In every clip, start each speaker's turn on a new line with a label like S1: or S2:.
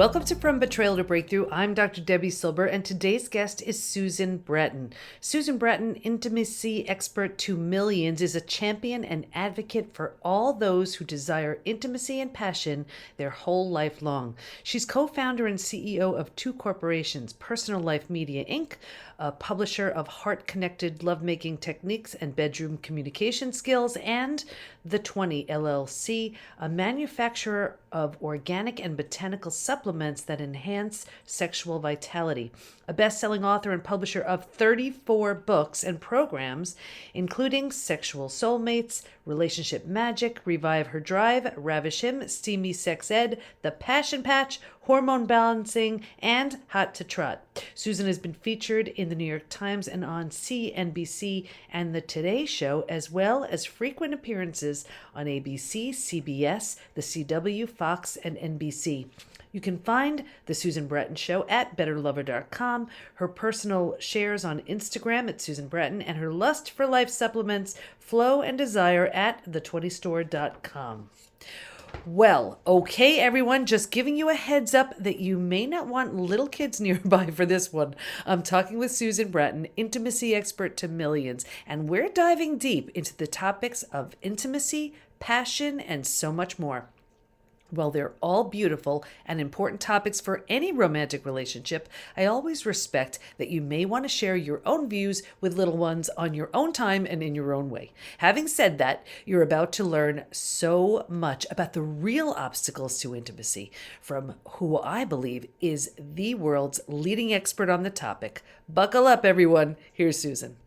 S1: Welcome to From Betrayal to Breakthrough. I'm Dr. Debbie Silber, and today's guest is Susan Bratton. Susan Bratton, intimacy expert to millions, is a champion and advocate for all those who desire intimacy and passion their whole life long. She's co-founder and CEO of two corporations, Personal Life Media Inc., a publisher of heart-connected lovemaking techniques and bedroom communication skills, and The 20 LLC, a manufacturer of organic and botanical supplements that enhance sexual vitality. A best-selling author and publisher of 34 books and programs, including Sexual Soulmates, Relationship Magic, Revive Her Drive, Ravish Him, Steamy Sex Ed, The Passion Patch, Hormone Balancing, and Hot to Trot. Susan has been featured in the New York Times and on CNBC and The Today Show, as well as frequent appearances on ABC, CBS, The CW, Fox, and NBC. You can find The Susan Bratton Show at betterlover.com, her personal shares on Instagram at Susan Bratton, and her Lust for Life supplements, Flow and Desire, at the20store.com. Well, okay, everyone, just giving you a heads up that you may not want little kids nearby for this one. I'm talking with Susan Bratton, intimacy expert to millions, and we're diving deep into the topics of intimacy, passion, and so much more. While they're all beautiful and important topics for any romantic relationship, I always respect that you may want to share your own views with little ones on your own time and in your own way. Having said that, you're about to learn so much about the real obstacles to intimacy from who I believe is the world's leading expert on the topic. Buckle up, everyone. Here's Susan.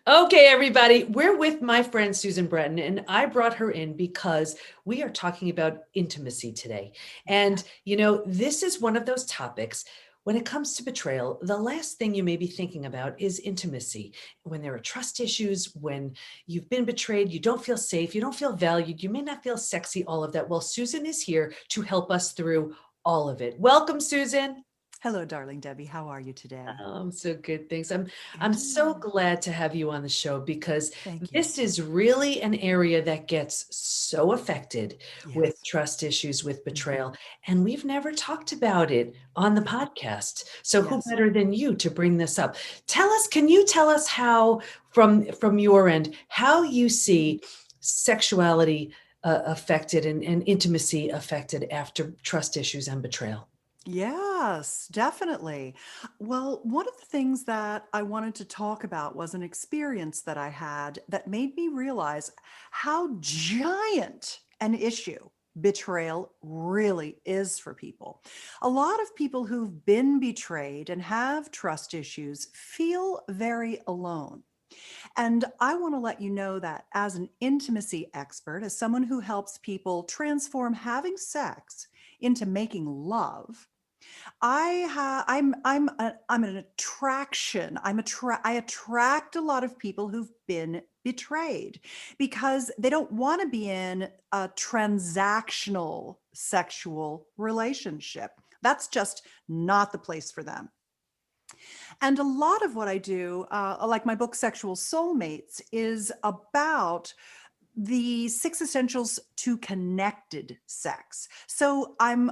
S1: Okay, everybody, we're with my friend Susan Bratton, and I brought her in because we are talking about intimacy today. And, this is one of those topics. When it comes to betrayal, the last thing you may be thinking about is intimacy. When there are trust issues, when you've been betrayed, you don't feel safe, you don't feel valued, you may not feel sexy, all of that. Well, Susan is here to help us through all of it. Welcome, Susan.
S2: Hello, darling Debbie. How are you today?
S1: I'm so good, thanks. I'm so glad to have you on the show because
S2: Thank you.
S1: this is really an area that gets so affected with
S2: Yes.
S1: trust issues, with betrayal, and we've never talked about it on the podcast. So who
S2: Yes.
S1: better than you to bring this up? Can you tell us how, from your end, how you see sexuality affected and intimacy affected after trust issues and betrayal?
S2: Yes, definitely. Well, one of the things that I wanted to talk about was an experience that I had that made me realize how giant an issue betrayal really is for people. A lot of people who've been betrayed and have trust issues feel very alone. And I want to let you know that as an intimacy expert, as someone who helps people transform having sex into making love, I'm an attraction. I attract a lot of people who've been betrayed because they don't want to be in a transactional sexual relationship. That's just not the place for them. And a lot of what I do, like my book, Sexual Soulmates, is about the 6 essentials to connected sex. So I'm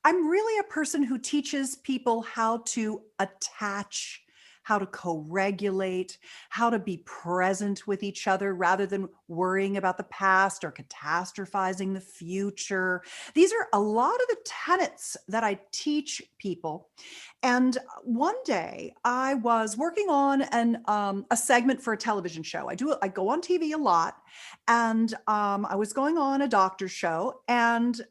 S2: really a person who teaches people how to attach, how to co-regulate, how to be present with each other rather than worrying about the past or catastrophizing the future. These are a lot of the tenets that I teach people. And one day I was working on a segment for a television show. I go on TV a lot, and I was going on a doctor's show, and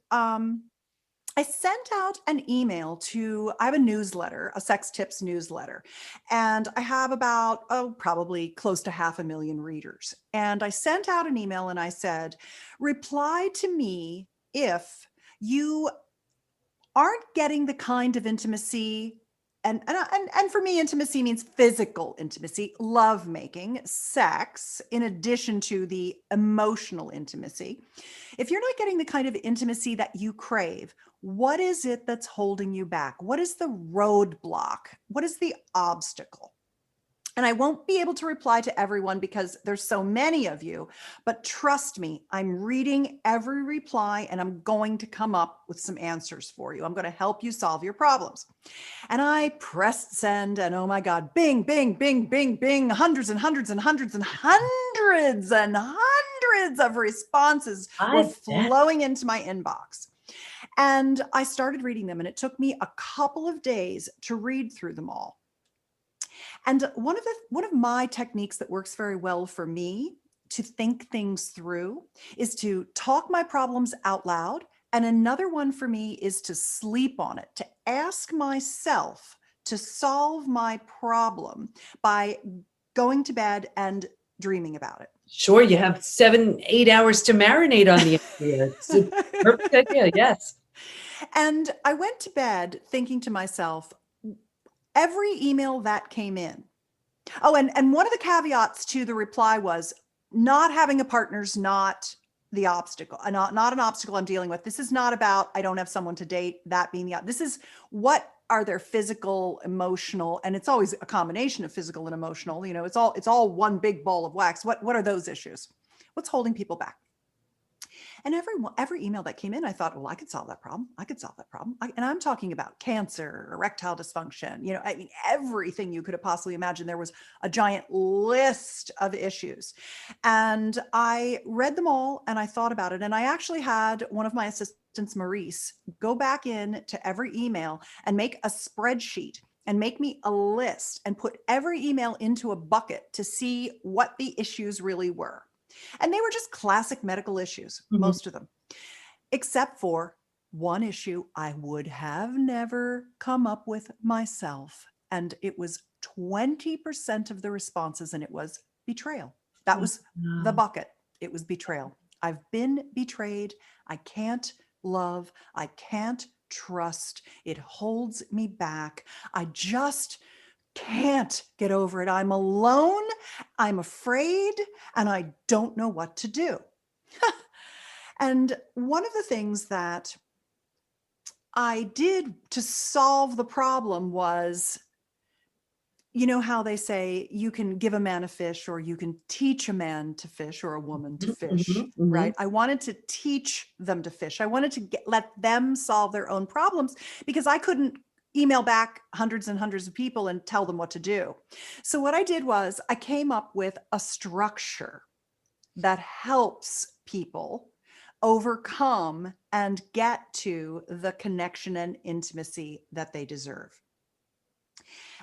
S2: I sent out an email I have a newsletter, a sex tips newsletter, and I have about, probably close to 500,000 readers. And I sent out an email and I said, reply to me if you aren't getting the kind of intimacy. And for me, intimacy means physical intimacy, lovemaking, sex, in addition to the emotional intimacy. If you're not getting the kind of intimacy that you crave, what is it that's holding you back? What is the roadblock? What is the obstacle? And I won't be able to reply to everyone because there's so many of you, but trust me, I'm reading every reply and I'm going to come up with some answers for you. I'm going to help you solve your problems. And I pressed send, and oh my God, bing, bing, bing, bing, bing, hundreds and hundreds and hundreds and hundreds and hundreds of responses were
S1: I bet.
S2: flowing into my inbox. And I started reading them, and it took me a couple of days to read through them all. And one of my techniques that works very well for me to think things through is to talk my problems out loud. And another one for me is to sleep on it, to ask myself to solve my problem by going to bed and dreaming about it.
S1: Sure, you have 7, 8 hours to marinate on the idea. It's a perfect idea, yes.
S2: And I went to bed thinking to myself, every email that came in. Oh, and one of the caveats to the reply was not having a partner's not the obstacle, not an obstacle I'm dealing with. This is not about I don't have someone to date, that being the, this is what are their physical, emotional, and it's always a combination of physical and emotional. You know, it's all one big ball of wax. What are those issues? What's holding people back? And every email that came in, I thought, well, I could solve that problem. I could solve that problem. And I'm talking about cancer, erectile dysfunction, you know, I mean, everything you could have possibly imagined. There was a giant list of issues. And I read them all and I thought about it. And I actually had one of my assistants, Maurice, go back in to every email and make a spreadsheet and make me a list and put every email into a bucket to see what the issues really were. And they were just classic medical issues, most of them, except for one issue I would have never come up with myself. And it was 20% of the responses, and it was betrayal. That was the bucket. It was betrayal. I've been betrayed. I can't love. I can't trust. It holds me back. I just can't get over it. I'm alone. I'm afraid, and I don't know what to do. And one of the things that I did to solve the problem was, you know how they say you can give a man a fish or you can teach a man to fish or a woman to fish, right? I wanted to teach them to fish. I wanted to let them solve their own problems because I couldn't email back hundreds and hundreds of people and tell them what to do. So what I did was I came up with a structure that helps people overcome and get to the connection and intimacy that they deserve.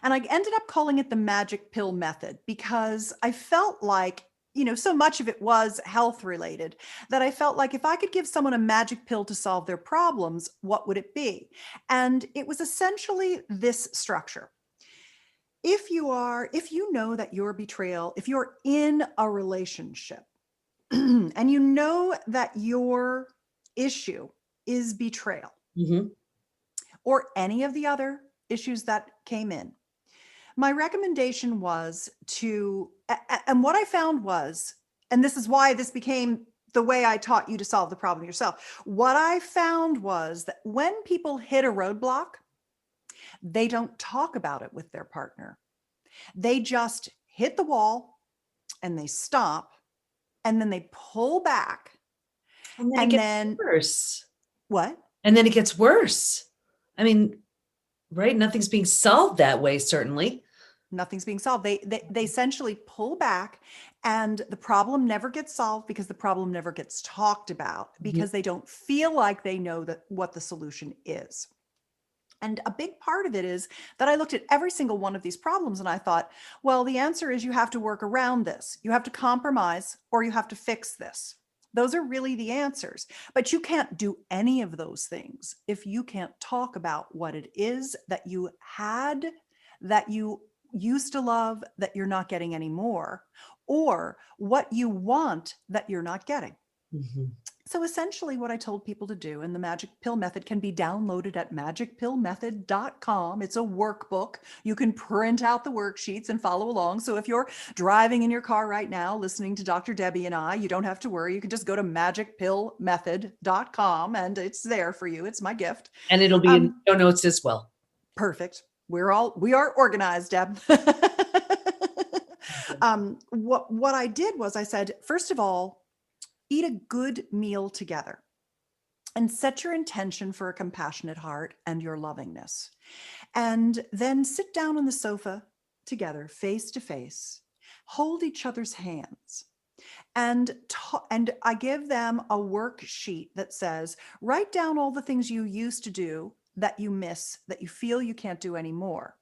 S2: And I ended up calling it the magic pill method because I felt like, you know, so much of it was health related that I felt like if I could give someone a magic pill to solve their problems, what would it be? And it was essentially this structure. If you know that your betrayal, if you're in a relationship and you know that your issue is betrayal or any of the other issues that came in, my recommendation was to, and what I found was, and this is why this became the way I taught you to solve the problem yourself. What I found was that when people hit a roadblock, they don't talk about it with their partner. They just hit the wall and they stop and then they pull back.
S1: And then it gets worse.
S2: What?
S1: And then it gets worse. I mean, right? Nothing's being solved that way, certainly.
S2: Nothing's being solved. They essentially pull back and the problem never gets solved because the problem never gets talked about because they don't feel like they know that what the solution is. And a big part of it is that I looked at every single one of these problems and I thought, well, the answer is you have to work around this. You have to compromise or you have to fix this. Those are really the answers, but you can't do any of those things if you can't talk about what it is that you had, that you used to love, that you're not getting anymore, or what you want that you're not getting. So essentially what I told people to do, and the Magic Pill Method can be downloaded at magicpillmethod.com. It's a workbook. You can print out the worksheets and follow along. So if you're driving in your car right now, listening to Dr. Debbie and I, you don't have to worry. You can just go to magicpillmethod.com and it's there for you. It's my gift.
S1: And it'll be in show notes as well.
S2: Perfect. We are organized, Deb. What I did was I said, first of all, eat a good meal together and set your intention for a compassionate heart and your lovingness. And then sit down on the sofa together, face to face, hold each other's hands. And I give them a worksheet that says, write down all the things you used to do that you miss, that you feel you can't do anymore.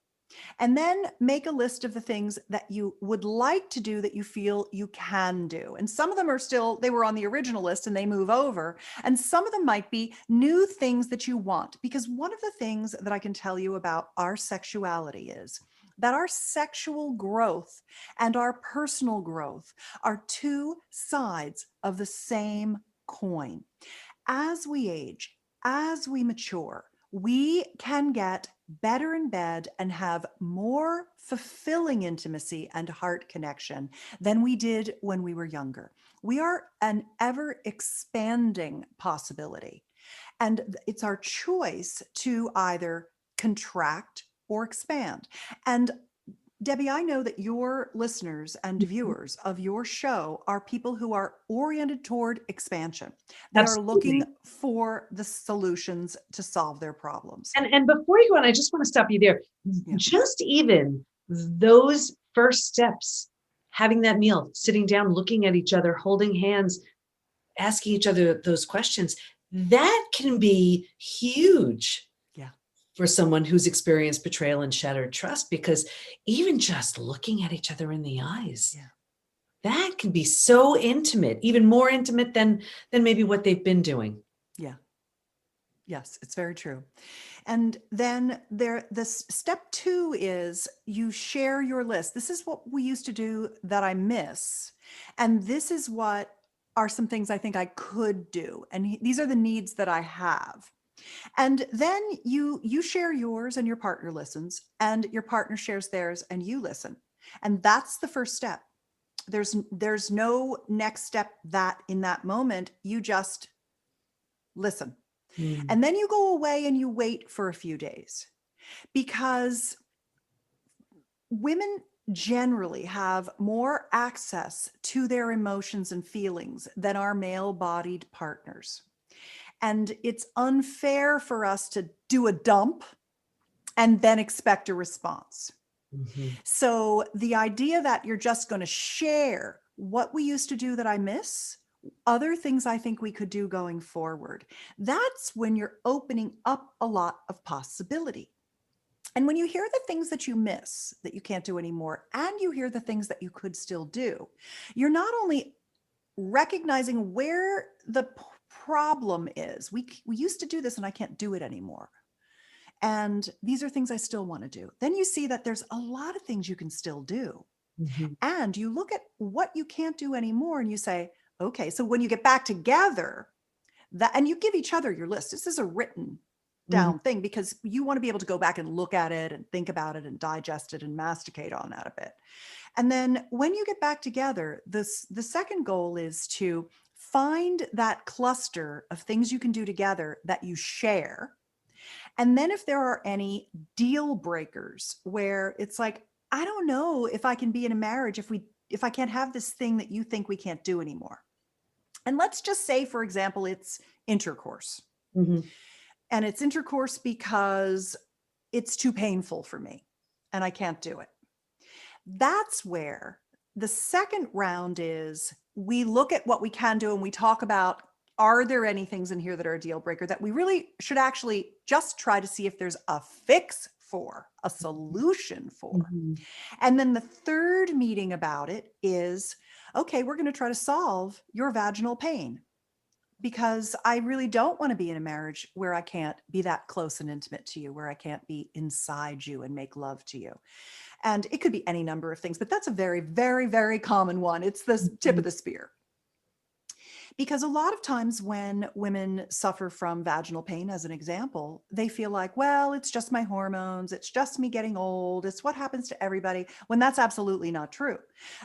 S2: And then make a list of the things that you would like to do that you feel you can do. And some of them are still, they were on the original list and they move over. And some of them might be new things that you want. Because one of the things that I can tell you about our sexuality is that our sexual growth and our personal growth are two sides of the same coin. As we age, as we mature, we can get better in bed and have more fulfilling intimacy and heart connection than we did when we were younger. We are an ever expanding possibility. And it's our choice to either contract or expand. And Debbie, I know that your listeners and viewers of your show are people who are oriented toward expansion. They are looking
S1: Absolutely.
S2: for the solutions to solve their problems.
S1: And before you go on, I just want to stop you there.
S2: Yeah.
S1: Just even those first steps, having that meal, sitting down, looking at each other, holding hands, asking each other those questions, that can be huge
S2: Yeah.
S1: for someone who's experienced betrayal and shattered trust, because even just looking at each other in the eyes,
S2: Yeah.
S1: that can be so intimate, even more intimate than maybe what they've been doing.
S2: Yeah. Yes, it's very true. And then this step 2 is you share your list. This is what we used to do that I miss. And this is what are some things I think I could do. And these are the needs that I have. And then you share yours and your partner listens, and your partner shares theirs and you listen. And that's the first step. There's no next step that in that moment, you just listen.
S1: Mm.
S2: And then you go away and you wait for a few days, because women generally have more access to their emotions and feelings than our male-bodied partners. And it's unfair for us to do a dump and then expect a response.
S1: Mhm.
S2: So the idea that you're just going to share what we used to do that I miss, other things I think we could do going forward, that's when you're opening up a lot of possibility. And when you hear the things that you miss that you can't do anymore, and you hear the things that you could still do, you're not only recognizing where the problem is. We used to do this and I can't do it anymore. And these are things I still want to do. Then you see that there's a lot of things you can still do.
S1: Mhm.
S2: And you look at what you can't do anymore and you say, okay, so when you get back together, and you give each other your list. This is a written
S1: Mhm.
S2: down thing, because you want to be able to go back and look at it and think about it and digest it and masticate on that a bit. And then when you get back together, the second goal is to find that cluster of things you can do together that you share. And then if there are any deal breakers where it's like, I don't know if I can be in a marriage if I can't have this thing that you think we can't do anymore. And let's just say, for example, it's intercourse.
S1: Mhm.
S2: And it's intercourse because it's too painful for me and I can't do it. That's where the second round is, we look at what we can do and we talk about, are there any things in here that are a deal breaker that we really should actually just try to see if there's a fix for, a solution for.
S1: Mhm.
S2: And then the third meeting about it is, okay, we're going to try to solve your vaginal pain, because I really don't want to be in a marriage where I can't be that close and intimate to you, where I can't be inside you and make love to you. And it could be any number of things, but that's a very, very, very common one. It's the tip of
S1: Mhm.
S2: the spear. Because a lot of times when women suffer from vaginal pain, as an example, they feel like, well, it's just my hormones, it's just me getting old, it's what happens to everybody, when that's absolutely not true.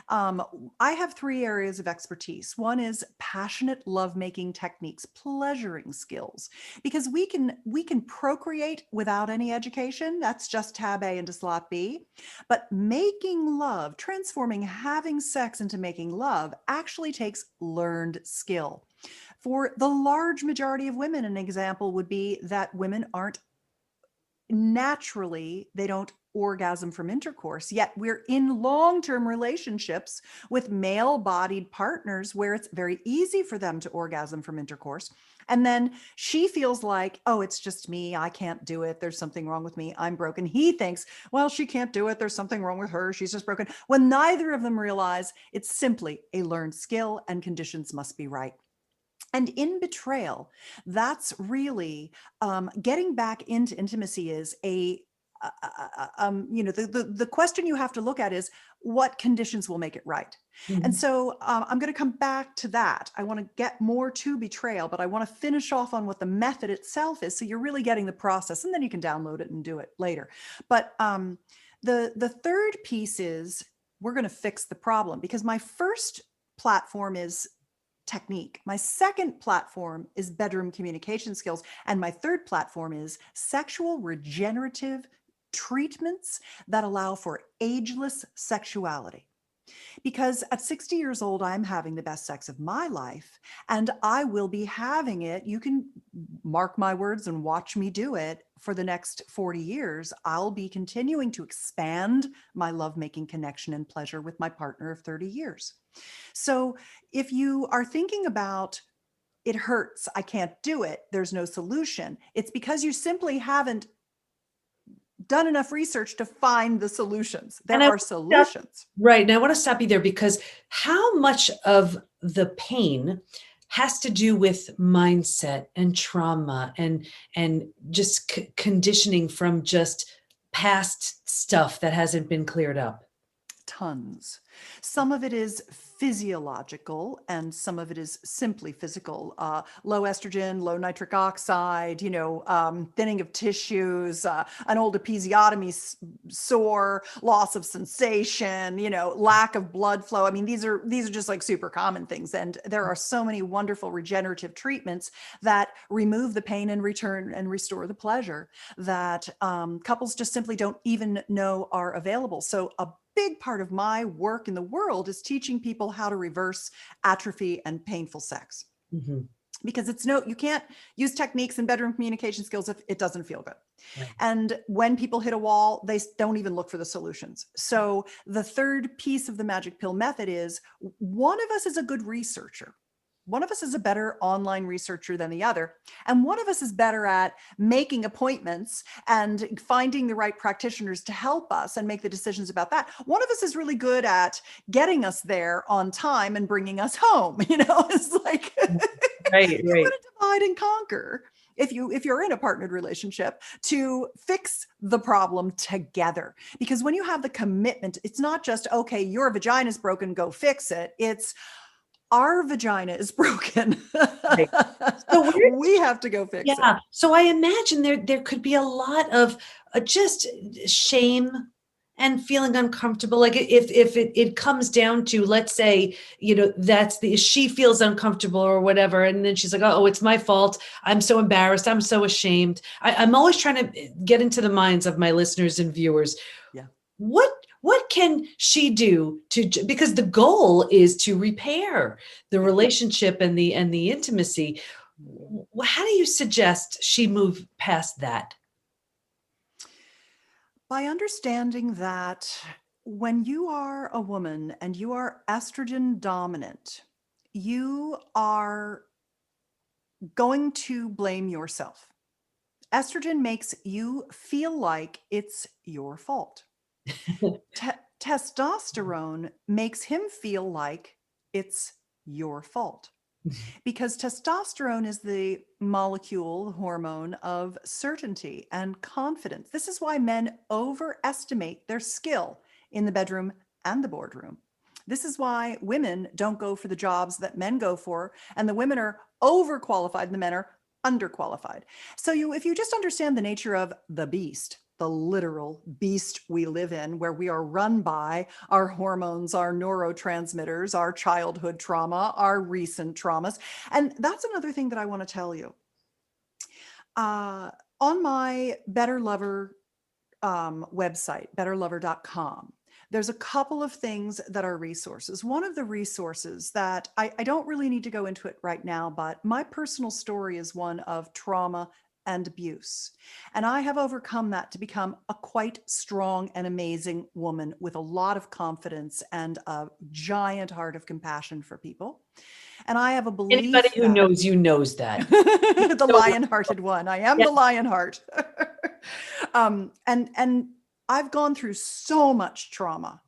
S2: Um, I have three areas of expertise. One is passionate lovemaking techniques, pleasuring skills, because we can procreate without any education. That's just tab A into slot B. But making love, transforming having sex into making love, actually takes learned skill. For the large majority of women, an example would be that women aren't naturally, they don't orgasm from intercourse, yet we're in long-term relationships with male-bodied partners where it's very easy for them to orgasm from intercourse. And then she feels like, oh, it's just me, I can't do it, there's something wrong with me, I'm broken. He thinks, well, she can't do it, there's something wrong with her, she's just broken, when neither of them realize it's simply a learned skill and conditions must be right. And in betrayal, that's really getting back into intimacy is the question you have to look at is what conditions will make it right. And
S1: Mhm.
S2: so I'm going to come back to that. I want to get more to betrayal, but I want to finish off on what the method itself is. So you're really getting the process, and then you can download it and do it later. But the third piece is we're going to fix the problem, because my first platform is technique. My second platform is bedroom communication skills. And my third platform is sexual regenerative treatments that allow for ageless sexuality. Because at 60 years old, I'm having the best sex of my life, and I will be having it. You can mark my words and watch me do it for the next 40 years. I'll be continuing to expand my lovemaking connection and pleasure with my partner of 30 years. So if you are thinking about it hurts, I can't do it, there's no solution, it's because you simply haven't done enough research to find the solutions.
S1: And
S2: There are solutions.
S1: right. And I want to stop you there because how much of the pain has to do with mindset and trauma and just conditioning from just past stuff that hasn't been cleared up.
S2: Tons. Some of it is physiological and some of it is simply physical. Low estrogen, low nitric oxide, thinning of tissues, an old episiotomy sore, loss of sensation, lack of blood flow. I mean, these are just like super common things. And there are so many wonderful regenerative treatments that remove the pain and return and restore the pleasure that couples just simply don't even know are available. So a big part of my work in the world is teaching people how to reverse atrophy and painful sex.
S1: Mhm.
S2: Because you can't use techniques and bedroom communication skills if it doesn't feel good.
S1: Right.
S2: And when people hit a wall, they don't even look for the solutions. So the third piece of the magic pill method is one of us is a good researcher. One of us is a better online researcher than the other. And one of us is better at making appointments and finding the right practitioners to help us and make the decisions about that. One of us is really good at getting us there on time and bringing us home. It's like
S1: Right,
S2: you're going
S1: right.
S2: to divide and conquer if you're in a partnered relationship to fix the problem together. Because when you have the commitment, it's not just, okay, your vagina is broken, go fix it. It's our vagina is broken.
S1: Right. So where
S2: We have to go fix it.
S1: yeah. So I imagine there could be a lot of just shame and feeling uncomfortable. Like if it comes down to, let's say, that's she feels uncomfortable or whatever, and then she's like, oh, it's my fault. I'm so embarrassed. I'm so ashamed. I'm always trying to get into the minds of my listeners and viewers.
S2: Yeah.
S1: What can she do because the goal is to repair the
S2: Yeah.
S1: relationship and the intimacy.
S2: Mhm.
S1: How do you suggest she move past that?
S2: By understanding that when you are a woman and you are estrogen dominant, you are going to blame yourself. Estrogen makes you feel like it's your fault. Testosterone makes him feel like it's your fault, because testosterone is the molecule hormone of certainty and confidence. This is why men overestimate their skill in the bedroom and the boardroom. This is why women don't go for the jobs that men go for, and the women are overqualified and the men are underqualified. So if you just understand the nature of the beast, the literal beast we live in, where we are run by our hormones, our neurotransmitters, our childhood trauma, our recent traumas. And that's another thing that I want to tell you. On my Better Lover website, betterlover.com, there's a couple of things that are resources. One of the resources that I don't really need to go into it right now, but my personal story is one of trauma and abuse. And I have overcome that to become a quite strong and amazing woman with a lot of confidence and a giant heart of compassion for people. And I have a
S1: Anybody
S2: belief
S1: who
S2: that
S1: knows you knows that.
S2: the
S1: So,
S2: lion-hearted one. I am
S1: yeah.
S2: the lion heart. And I've gone through so much trauma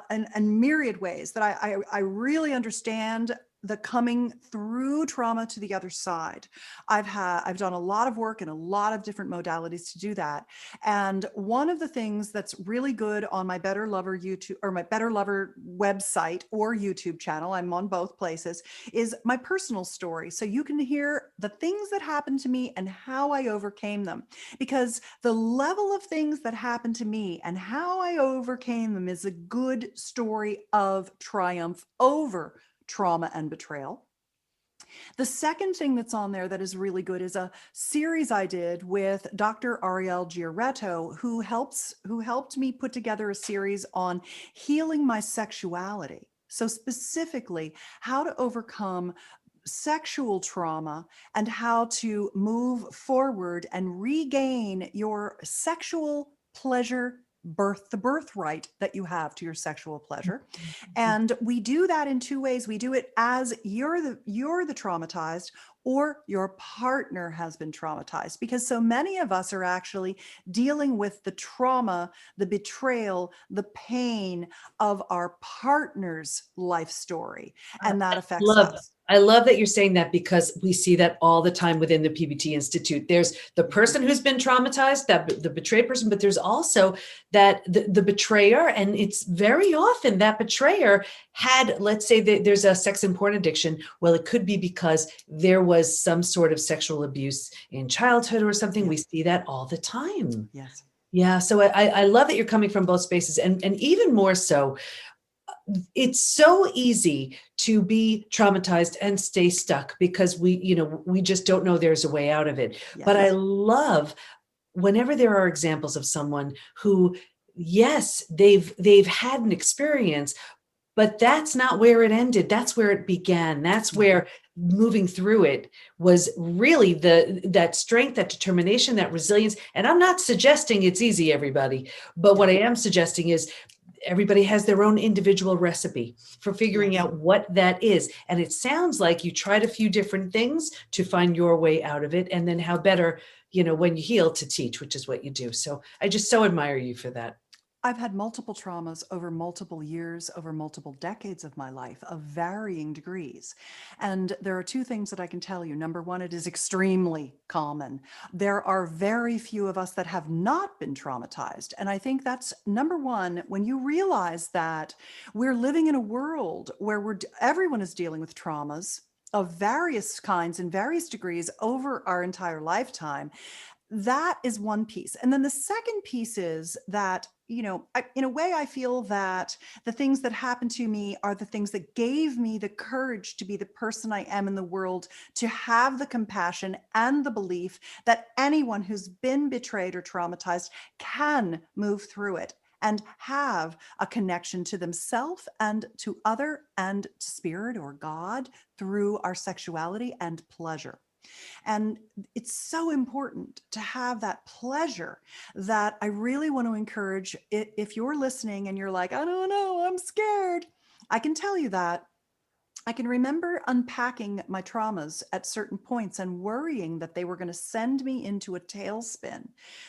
S2: in myriad ways that I really understand the coming through trauma to the other side. I've done a lot of work in a lot of different modalities to do that. And one of the things that's really good on my Better Lover YouTube or my Better Lover website or YouTube channel, I'm on both places, is my personal story. So you can hear the things that happened to me and how I overcame them. Because the level of things that happened to me and how I overcame them is a good story of triumph over trauma and betrayal. The second thing that's on there that is really good is a series I did with Dr. Ariel Giarretto, who helped me put together a series on healing my sexuality. So specifically, how to overcome sexual trauma and how to move forward and regain your sexual pleasure the birthright that you have to your sexual pleasure. And we do that in two ways. We do it as you're the traumatized, or your partner has been traumatized, because so many of us are actually dealing with the trauma, the betrayal, the pain of our partner's life story, and that affects
S1: Love
S2: us.
S1: I love that you're saying that, because we see that all the time within the PBT Institute. There's the person who's been traumatized, that the betrayed person, but there's also that the betrayer, and it's very often that betrayer had, let's say that there's a sex and porn addiction. Well, it could be because there was some sort of sexual abuse in childhood or something.
S2: Yeah.
S1: We see that all the time.
S2: Yes.
S1: Yeah. So I love that you're coming from both spaces, and even more so, it's so easy to be traumatized and stay stuck because we just don't know there's a way out of it.
S2: Yes.
S1: But I love whenever there are examples of someone who, yes, they've had an experience, but that's not where it ended. That's where it began. That's where moving through it was really that strength, that determination, that resilience. And I'm not suggesting it's easy, everybody, but what I am suggesting is everybody has their own individual recipe for figuring out what that is. And it sounds like you tried a few different things to find your way out of it. And then how better, when you heal, to teach, which is what you do. So I just so admire you for that.
S2: I've had multiple traumas over multiple years, over multiple decades of my life of varying degrees. And there are two things that I can tell you. Number one, it is extremely common. There are very few of us that have not been traumatized. And I think that's number one, when you realize that we're living in a world where everyone is dealing with traumas of various kinds and various degrees over our entire lifetime. That is one piece. And then the second piece is that, in a way, I feel that the things that happened to me are the things that gave me the courage to be the person I am in the world, to have the compassion and the belief that anyone who's been betrayed or traumatized can move through it and have a connection to themselves and to other and to spirit or God through our sexuality and pleasure. And it's so important to have that pleasure that I really want to encourage. If you're listening and you're like, I don't know, I'm scared, I can tell you that I can remember unpacking my traumas at certain points and worrying that they were going to send me into a tailspin.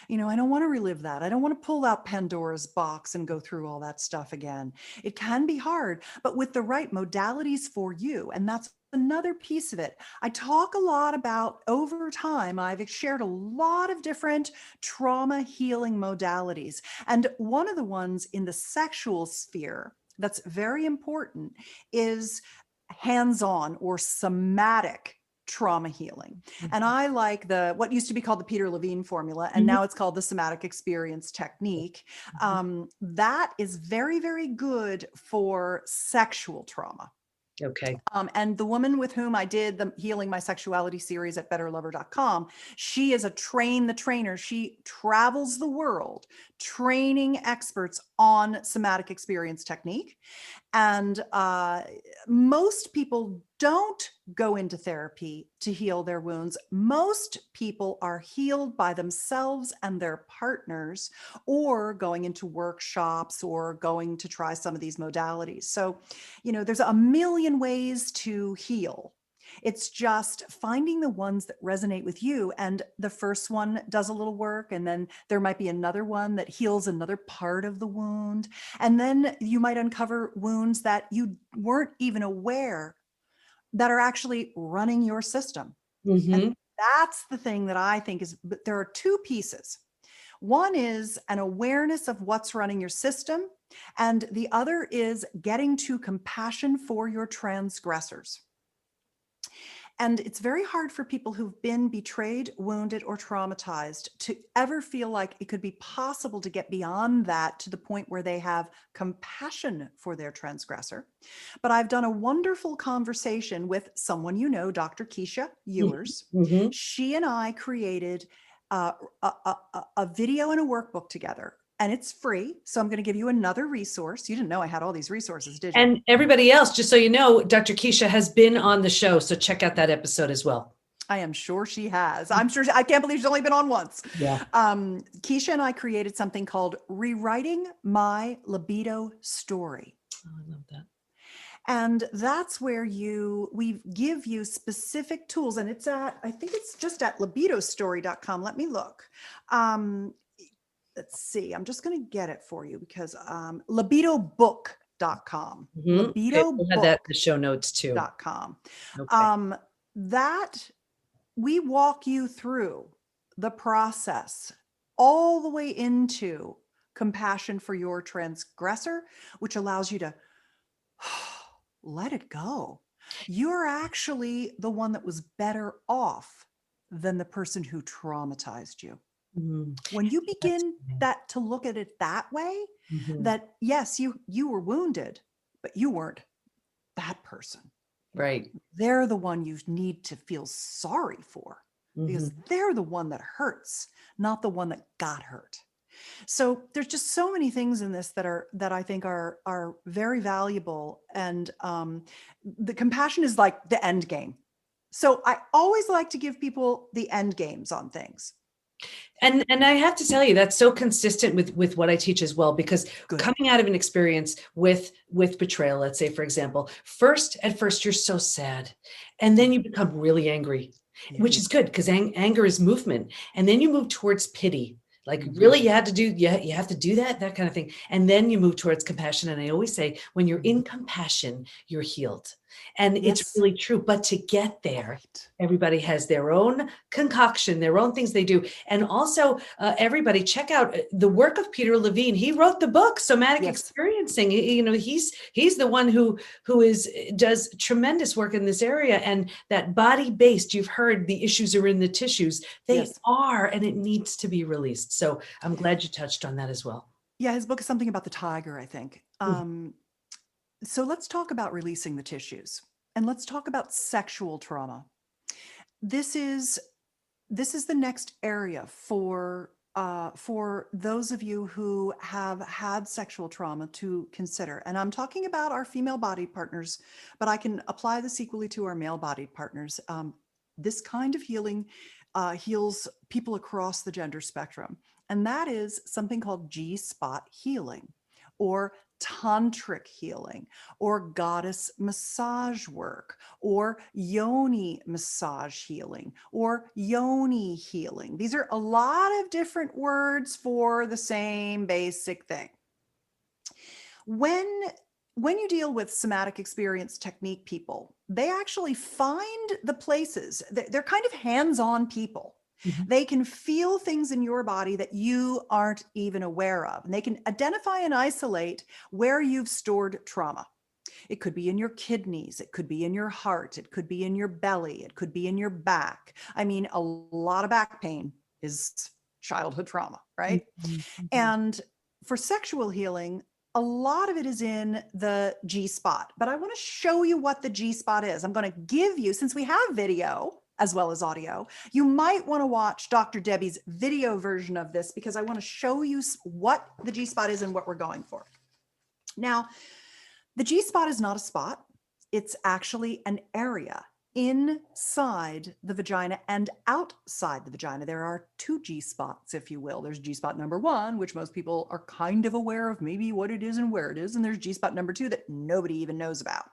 S2: I don't want to relive that. I don't want to pull out Pandora's box and go through all that stuff again. It can be hard, but with the right modalities for you. And that's another piece of it. I talk a lot about, over time, I've shared a lot of different trauma healing modalities. And one of the ones in the sexual sphere that's very important is hands-on or somatic trauma healing. And I like what used to be called the Peter Levine formula, and
S1: Mhm.
S2: now it's called the somatic experience technique.
S1: Mhm.
S2: That is very, very good for sexual trauma.
S1: Okay.
S2: And the woman with whom I did the Healing My Sexuality series at betterlover.com, she is a train the trainer. She travels the world training experts on somatic experience technique. And most people don't go into therapy to heal their wounds. Most people are healed by themselves and their partners, or going into workshops or going to try some of these modalities. So, there's a million ways to heal. It's just finding the ones that resonate with you. And the first one does a little work, and then there might be another one that heals another part of the wound. And then you might uncover wounds that you weren't even aware that are actually running your system. And
S1: Mhm.
S2: that's the thing that I think is, but there are two pieces. One is an awareness of what's running your system, and the other is getting to compassion for your transgressors. And it's very hard for people who've been betrayed, wounded, or traumatized to ever feel like it could be possible to get beyond that to the point where they have compassion for their transgressor. But I've done a wonderful conversation with someone Dr. Keisha
S1: Mhm.
S2: Ewers.
S1: Mhm.
S2: She and I created a video and a workbook together. And it's free. So I'm going to give you another resource. You didn't know I had all these resources, did you?
S1: And everybody else, just so you know, Dr. Keisha has been on the show, so check out that episode as well.
S2: I am sure she has. I'm sure. I can't believe she's only been on once.
S1: Yeah.
S2: Keisha and I created something called Rewriting My Libido Story.
S1: Oh, I love that.
S2: And that's where we give you specific tools. And I think it's just at libidostory.com. Let me look. Um, let's see. I'm just going to get it for you because libidobook.com.
S1: Mhm. Okay, we'll have that in the show notes too.
S2: Libidobook.com.
S1: Okay.
S2: That we walk you through the process all the way into compassion for your transgressor, which allows you to let it go. You're actually the one that was better off than the person who traumatized you.
S1: Mhm.
S2: When you
S1: That's
S2: begin that to look at it that way,
S1: Mhm.
S2: that yes, you were wounded, but you weren't that person.
S1: Right.
S2: They're the one you need to feel sorry for because
S1: Mhm.
S2: they're the one that hurts, not the one that got hurt. So there's just so many things in this that I think are very valuable, and the compassion is like the end game. So I always like to give people the end games on things.
S1: And I have to tell you, that's so consistent with what I teach as well, because
S2: Good.
S1: coming out of an experience with betrayal, let's say, for example, at first you're so sad, and then you become really angry,
S2: Yeah.
S1: which is good because anger is movement, and then you move towards pity. Like
S2: Mhm.
S1: really, you have to do that kind of thing, and then you move towards compassion. And I always say, when you're in compassion, you're healed, and it's
S2: Yes.
S1: really true. But to get there,
S2: Right.
S1: everybody has their own concoction, their own things they do. And also, everybody check out the work of Peter Levine. He wrote the book Somatic
S2: Yes.
S1: Experiencing. He's the one who does tremendous work in this area. And that body based, you've heard the issues are in the tissues. They
S2: Yes.
S1: are, and it needs to be released. So I'm glad you touched on that as well.
S2: Yeah, his book is something about the tiger, I think.
S1: Mhm.
S2: So let's talk about releasing the tissues, and let's talk about sexual trauma. This is this is the next area for those of you who have had sexual trauma to consider. And I'm talking about our female bodied partners, but I can apply this equally to our male bodied partners. This kind of healing heals people across the gender spectrum. And that is something called G spot healing, or tantric healing, or goddess massage work, or yoni massage healing, or yoni healing. These are a lot of different words for the same basic thing. When when you deal with somatic experience technique people, they actually find the places. They're kind of hands-on people.
S1: Mhm.
S2: They can feel things in your body that you aren't even aware of. And they can identify and isolate where you've stored trauma. It could be in your kidneys. It could be in your heart. It could be in your belly. It could be in your back. I mean, a lot of back pain is childhood trauma, right?
S1: Mhm. Mhm.
S2: And for sexual healing, a lot of it is in the G spot. But I want to show you what the G spot is. I'm going to give you, since we have video as well as audio, you might want to watch Dr. Debbie's video version of this because I want to show you what the G spot is and what we're going for. Now, the G spot is not a spot. It's actually an area inside the vagina and outside the vagina. There are two G spots, if you will. There's G spot number one, which most people are kind of aware of maybe what it is and where it is. And there's G spot number two that nobody even knows about.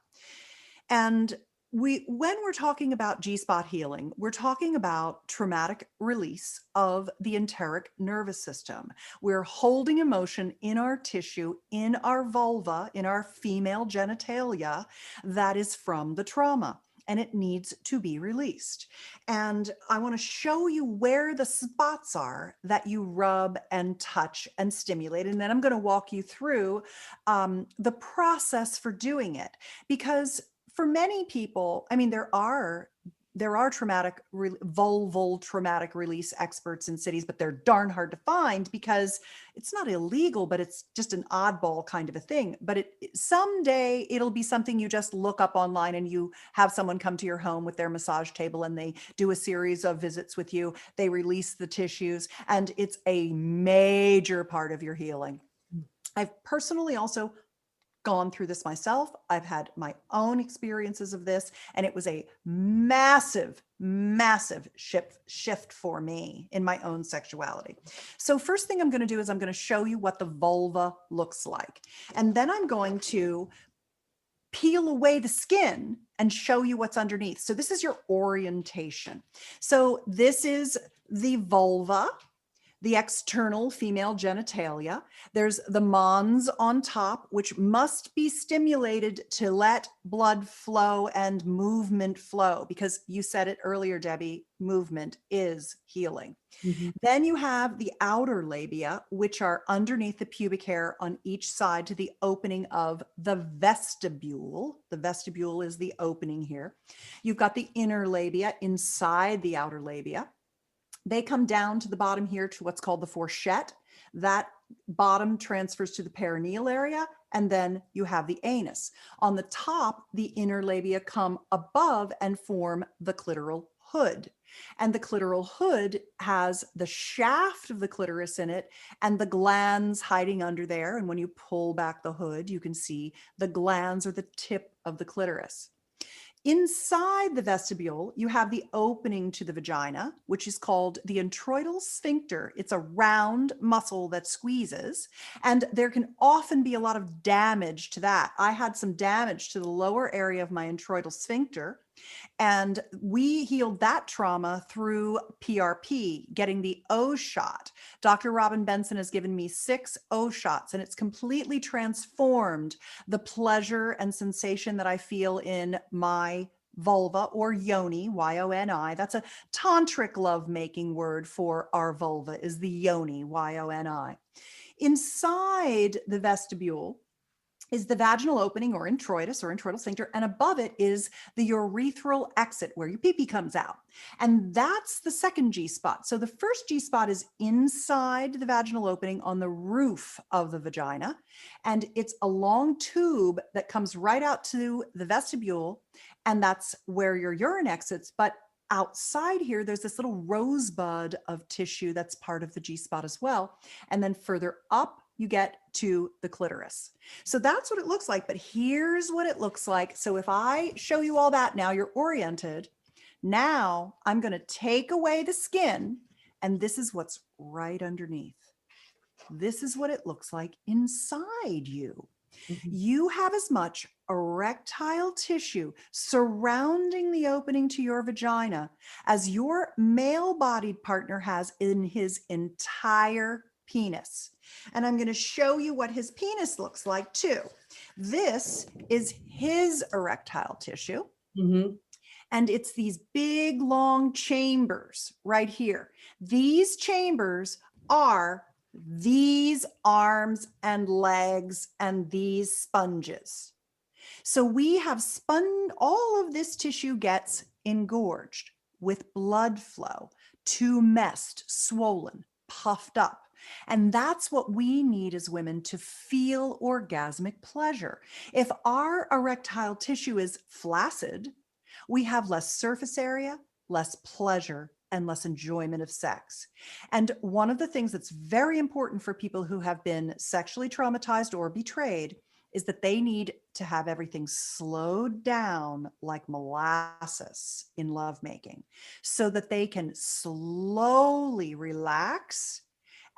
S2: And when we're talking about G-spot healing, we're talking about traumatic release of the enteric nervous system. We're holding emotion in our tissue, in our vulva, in our female genitalia that is from the trauma, and it needs to be released. And I want to show you where the spots are that you rub and touch and stimulate. And then I'm going to walk you through the process for doing it, because for many people, I mean, there are vulval traumatic release experts in cities, but they're darn hard to find because it's not illegal, but it's just an oddball kind of a thing. But someday it'll be something you just look up online and you have someone come to your home with their massage table and they do a series of visits with you. They release the tissues and it's a major part of your healing. I've personally also gone through this myself. I've had my own experiences of this, and it was a massive, massive shift for me in my own sexuality. So first thing I'm going to do is I'm going to show you what the vulva looks like. And then I'm going to peel away the skin and show you what's underneath. So this is your orientation. So this is the vulva, the external female genitalia. There's the mons on top, which must be stimulated to let blood flow and movement flow, because you said it earlier, Debbie, movement is healing.
S1: Mhm.
S2: Then you have the outer labia, which are underneath the pubic hair on each side to the opening of the vestibule. The vestibule is the opening here. You've got the inner labia inside the outer labia. They come down to the bottom here to what's called the fourchette. That bottom transfers to the perineal area, and then you have the anus. On the top, the inner labia come above and form the clitoral hood. And the clitoral hood has the shaft of the clitoris in it and the glands hiding under there. And when you pull back the hood, you can see the glands are the tip of the clitoris. Inside the vestibule, you have the opening to the vagina, which is called the introital sphincter. It's a round muscle that squeezes, and there can often be a lot of damage to that. I had some damage to the lower area of my introital sphincter, and we healed that trauma through PRP, getting the O shot. Dr. Robin Benson has given me 6 O shots, and it's completely transformed the pleasure and sensation that I feel in my vulva, or yoni, Y-O-N-I. That's a tantric lovemaking word for our vulva, is the yoni, Y-O-N-I. Inside the vestibule is the vaginal opening, or introitus, or introital sphincter, and above it is the urethral exit where your pee-pee comes out. And that's the second G spot. So the first G spot is inside the vaginal opening on the roof of the vagina, and it's a long tube that comes right out to the vestibule, and that's where your urine exits. But outside here, there's this little rosebud of tissue that's part of the G spot as well. And then further up, you get to the clitoris. So that's what it looks like. But here's what it looks like. So if I show you all that, now you're oriented. Now I'm going to take away the skin, and this is what's right underneath. This is what it looks like inside you.
S1: Mhm.
S2: You have as much erectile tissue surrounding the opening to your vagina as your male-bodied partner has in his entire penis. And I'm going to show you what his penis looks like too. This is his erectile tissue.
S1: Mhm.
S2: And it's these big, long chambers right here. These chambers are these arms and legs and these sponges. So we have spun, all of this tissue gets engorged with blood flow, tumesced, swollen, puffed up. And that's what we need as women to feel orgasmic pleasure. If our erectile tissue is flaccid, we have less surface area, less pleasure, and less enjoyment of sex. And one of the things that's very important for people who have been sexually traumatized or betrayed is that they need to have everything slowed down like molasses in lovemaking so that they can slowly relax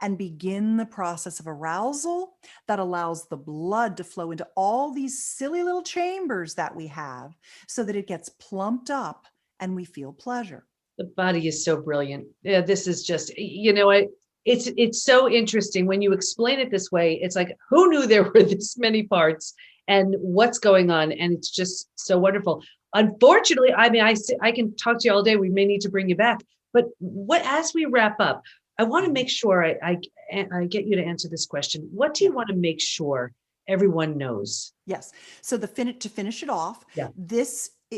S2: and begin the process of arousal that allows the blood to flow into all these silly little chambers that we have so that it gets plumped up and we feel pleasure.
S1: The body is so brilliant. Yeah, this is just, it's so interesting when you explain it this way. It's like, who knew there were this many parts and what's going on? And it's just so wonderful. Unfortunately, I mean, I can talk to you all day. We may need to bring you back, but as we wrap up, I want to make sure I get you to answer this question. What do you want to make sure everyone knows?
S2: Yes. So to finish it off,
S1: Yeah.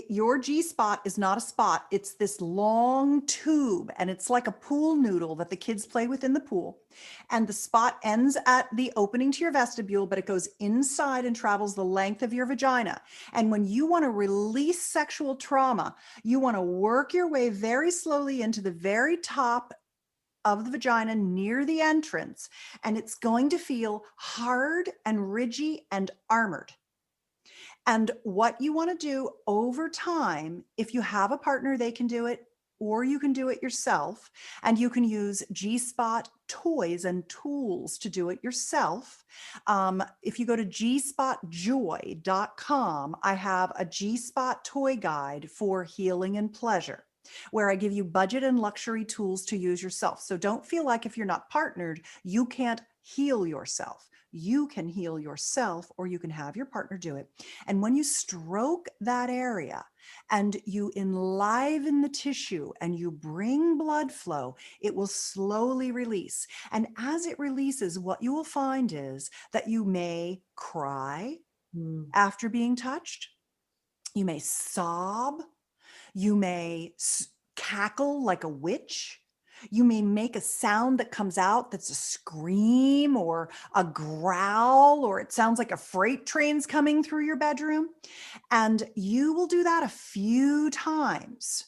S2: your G spot is not a spot. It's this long tube, and it's like a pool noodle that the kids play with in the pool. And the spot ends at the opening to your vestibule, but it goes inside and travels the length of your vagina. And when you want to release sexual trauma, you want to work your way very slowly into the very top of the vagina near the entrance, and it's going to feel hard and ridgy and armored. And what you want to do over time, if you have a partner, they can do it, or you can do it yourself. And you can use G-Spot toys and tools to do it yourself. If you go to gspotjoy.com, I have a G-Spot toy guide for healing and pleasure, where I give you budget and luxury tools to use yourself. So don't feel like if you're not partnered, you can't heal yourself. You can heal yourself, or you can have your partner do it. And when you stroke that area and you enliven the tissue and you bring blood flow, it will slowly release. And as it releases, what you will find is that you may cry after being touched. You may sob. You may cackle like a witch. You may make a sound that comes out that's a scream or a growl, or it sounds like a freight train's coming through your bedroom. And you will do that a few times.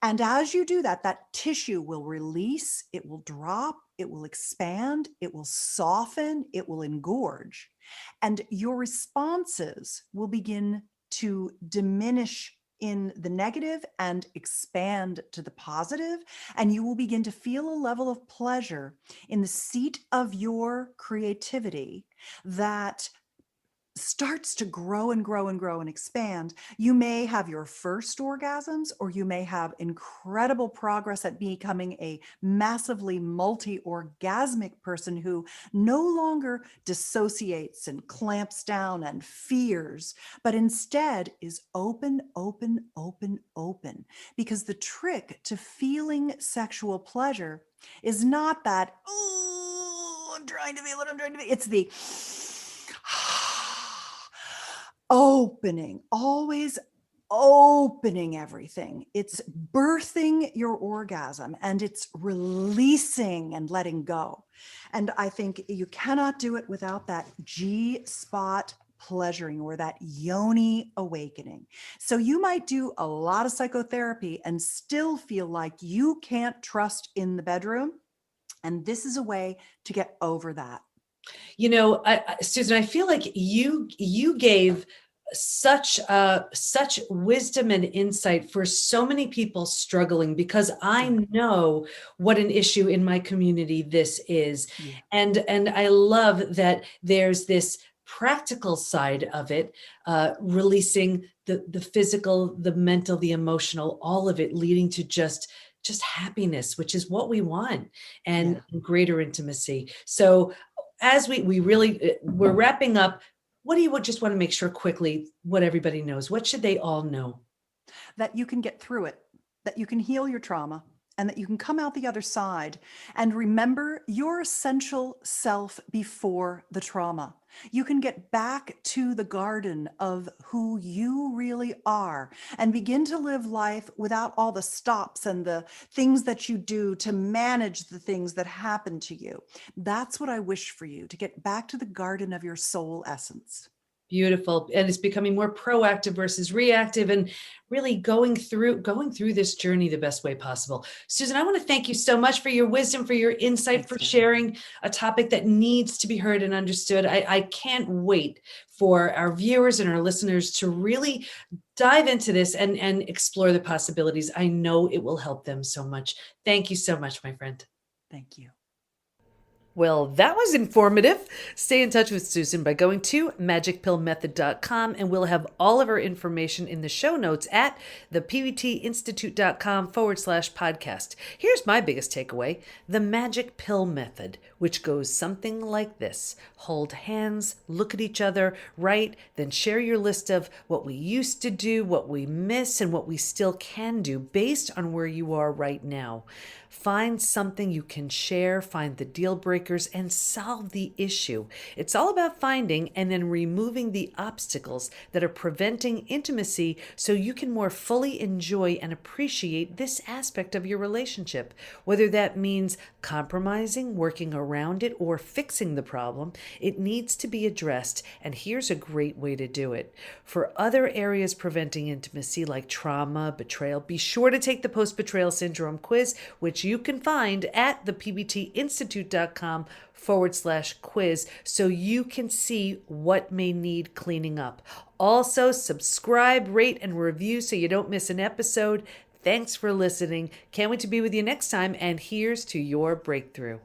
S2: And as you do that, that tissue will release, it will drop, it will expand, it will soften, it will engorge. And your responses will begin to diminish in the negative and expand to the positive, and you will begin to feel a level of pleasure in the seat of your creativity that starts to grow and grow and grow and expand. You may have your first orgasms, or you may have incredible progress at becoming a massively multi-orgasmic person who no longer dissociates and clamps down and fears, but instead is open, open, open, open. Because the trick to feeling sexual pleasure is not that, oh, I'm trying to feel it, I'm trying to feel it. It's the opening, always opening everything. It's birthing your orgasm, and it's releasing and letting go. And I think you cannot do it without that G-spot pleasuring, or that yoni awakening. So you might do a lot of psychotherapy and still feel like you can't trust in the bedroom. And this is a way to get over that.
S1: Susan, I feel like you gave such wisdom and insight for so many people struggling, because I know what an issue in my community this is.
S2: Yeah.
S1: And I love that there's this practical side of it, releasing the physical, the mental, the emotional, all of it leading to just happiness, which is what we want, and greater intimacy. So as we're wrapping up, what do you just want to make sure quickly what everybody knows? What should they all know?
S2: that you can get through it, that you can heal your trauma, and that you can come out the other side and remember your essential self before the trauma. You can get back to the garden of who you really are and begin to live life without all the stops and the things that you do to manage the things that happen to you. That's what I wish for you, to get back to the garden of your soul essence.
S1: Beautiful. And it's becoming more proactive versus reactive, and really going through this journey the best way possible. Susan, I want to thank you so much for your wisdom, for your insight,
S2: Thanks,
S1: for
S2: Debbie.
S1: sharing a topic that needs to be heard and understood. I can't wait for our viewers and our listeners to really dive into this and explore the possibilities. I know it will help them so much. Thank you so much, my friend.
S2: Thank you.
S1: Well, that was informative. Stay in touch with Susan by going to magicpillmethod.com, and we'll have all of her information in the show notes at thepbtinstitute.com/podcast. Here's my biggest takeaway: the magic pill method, which goes something like this. Hold hands, look at each other, write, then share your list of what we used to do, what we miss, and what we still can do based on where you are right now. Find something you can share, find the deal breakers, and solve the issue. It's all about finding and then removing the obstacles that are preventing intimacy so you can more fully enjoy and appreciate this aspect of your relationship. Whether that means compromising, working around it, or fixing the problem, it needs to be addressed, and here's a great way to do it. For other areas preventing intimacy like trauma, betrayal, be sure to take the post-betrayal syndrome quiz, which you can find at thepbtinstitute.com/quiz, so you can see what may need cleaning up. Also, subscribe, rate, and review so you don't miss an episode. Thanks for listening. Can't wait to be with you next time, and here's to your breakthrough.